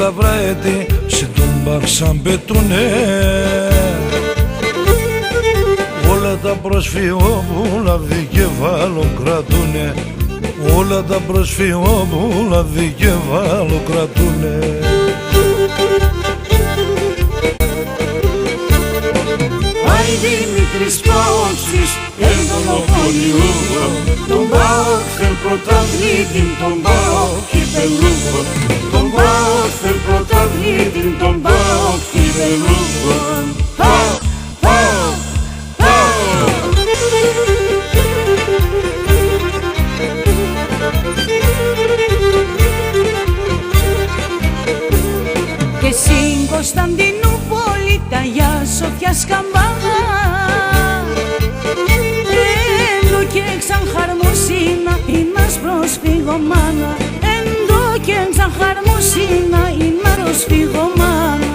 τα βραέτη σε τον μπακ σαν πετούνε. Όλα τα προσφυγόπουλα δικεφάλο κρατούνε. Όλα τα προσφυγόπουλα δικεφάλο κρατούνε. Άι Δημήτρης Παόξης, εντονοπολιούχο, τον ΠΑΟΚ θέλ πρωταθλήτην, τον ΠΑΟΚ κυπελούχο, τον ΠΑΟΚ θέλ πρωταθλήτην, τον ΠΑΟΚ κυπελούχο. ΠΑΟΚ, ΠΑΟΚ, ΠΑΟΚ. Και στην Κωνσταντινούπολη τα Αγιά Σοφιά σκαμπάνα, έντο και ξαν χαρμοσύνα είναι προσφυγωμάνα, έντο και ξαν χαρμοσύνα είναι προσφυγωμάνα.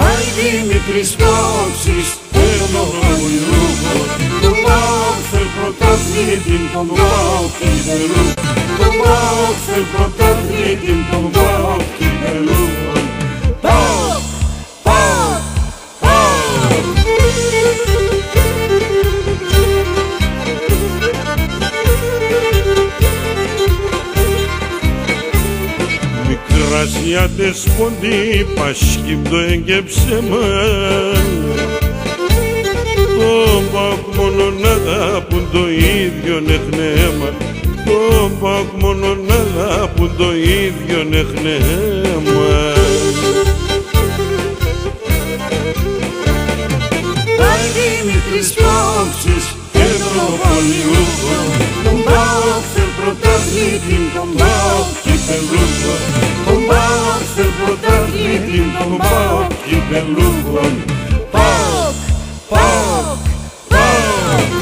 Άι Δημήτρης Παόξης, εντονοπολιούχο, τον ΠΑΟΚ θέλ πρωταθλήτην, τον ΠΑΟΚ κυπελούχο, τον ΠΑΟΚ θέλ πρωταθλήτην, τον ΠΑΟΚ κυπελούχο. ΠΑΟΚ, ΠΑΟΚ, ΠΑΟΚ. Μικρασιάτες ποντί πασχήμ το έγκεψε μαν, τον ΠΑΟΚ μόνο να αγαπούν το ίδιο νεχνέμα, τον ΠΑΟΚ μόνο να αγαπούν το ίδιο νεχνέμα. Άι Δημήτρης Παόξης, εντονοπολιούχο, τον ΠΑΟΚ θέλ πρωταθλήτην, τον ΠΑΟΚ κυπελούχο, τον ΠΑΟΚ θέλ πρωταθλήτην, τον ΠΑΟΚ κυπελούχο. ΠΑΟΚ, ΠΑΟΚ, ΠΑΟΚ.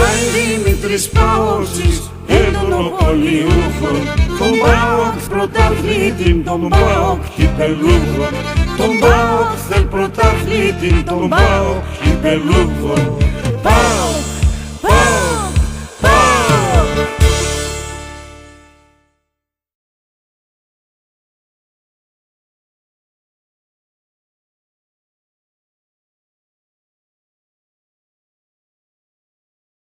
Άι Δημήτρης Παόξης, εντονοπολιούχο, τον ΠΑΟΚ πρωταθλήτην, τον ΠΑΟΚ κυπελούχο, τον ΠΑΟΚ θέλ πρωταθλήτην, τον ΠΑΟΚ κυπελούχο. ΠΑΟΚ.